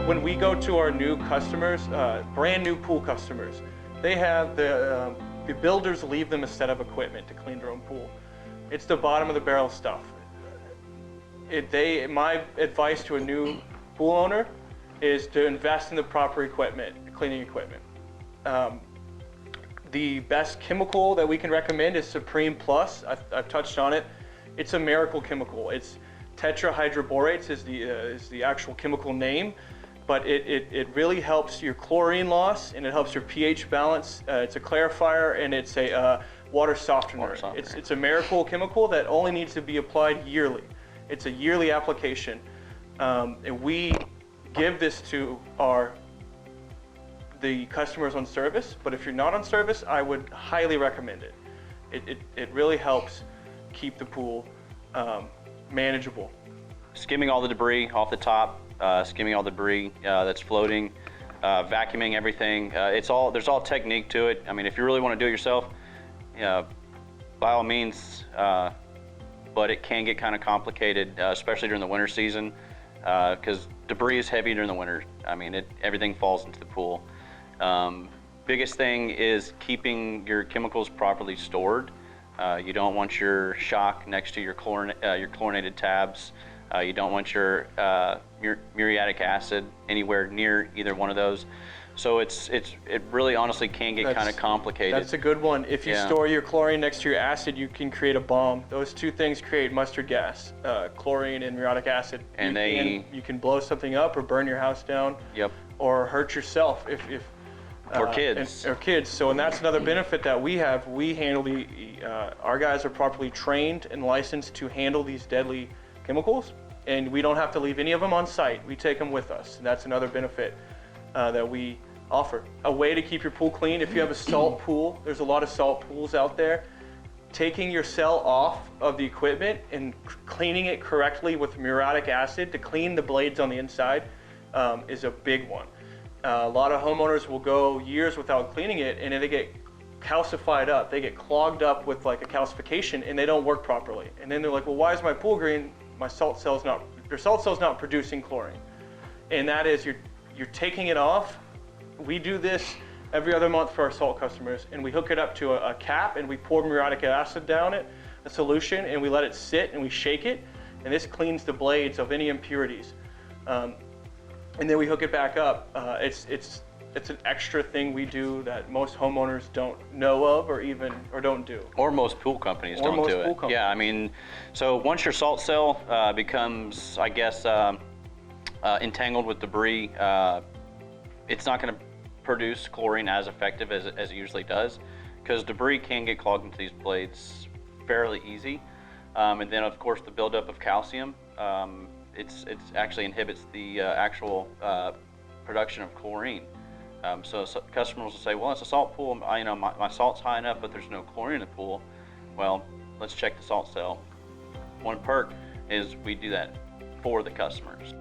when we go to our new customers, brand new pool customers, they have the builders leave them a set of equipment to clean their own pool. It's the bottom of the barrel stuff. My advice to a new pool owner is to invest in the proper equipment, cleaning equipment. The best chemical that we can recommend is Supreme Plus. I've touched on it. It's a miracle chemical. It's tetrahydroborates is the actual chemical name, but it really helps your chlorine loss and it helps your pH balance. It's a clarifier and it's a water softener. It's a miracle chemical that only needs to be applied yearly. It's a yearly application, and we give this to the customers on service. But if you're not on service, I would highly recommend it. It really helps keep the pool manageable. Skimming all the debris off the top, skimming all the debris that's floating, vacuuming everything. There's all technique to it. I mean, if you really want to do it yourself, by all means, but it can get kind of complicated, especially during the winter season, because debris is heavy during the winter. I mean, everything falls into the pool. Biggest thing is keeping your chemicals properly stored. You don't want your shock next to your chlorinated tabs. You don't want your muriatic acid anywhere near either one of those. So it really honestly can get kind of complicated. That's a good one. If you store your chlorine next to your acid, you can create a bomb. Those two things create mustard gas, chlorine and muriatic acid. And you can blow something up or burn your house down. Yep. Or hurt yourself or kids. Or kids. So, and that's another benefit that we have. We handle our guys are properly trained and licensed to handle these deadly chemicals, and we don't have to leave any of them on site. We take them with us, and that's another benefit that we offer. A way to keep your pool clean, if you have a salt pool, there's a lot of salt pools out there. Taking your cell off of the equipment and cleaning it correctly with muriatic acid to clean the blades on the inside is a big one. A lot of homeowners will go years without cleaning it, and then they get calcified up. They get clogged up with like a calcification, and they don't work properly. And then they're like, well, why is my pool green? Your salt cell's not producing chlorine. And that is you're taking it off. We do this every other month for our salt customers, and we hook it up to a cap, and we pour muriatic acid down it, a solution, and we let it sit, and we shake it, and this cleans the blades of any impurities. And then we hook it back up. It's an extra thing we do that most homeowners don't know of or don't do. Or most pool companies don't do it. Yeah, I mean, so once your salt cell becomes, I guess, entangled with debris, it's not going to produce chlorine as effective as it usually does, because debris can get clogged into these blades fairly easy. And then, of course, the buildup of calcium. It actually inhibits the actual production of chlorine. So customers will say, well, it's a salt pool. My salt's high enough, but there's no chlorine in the pool. Well, let's check the salt cell. One perk is we do that for the customers.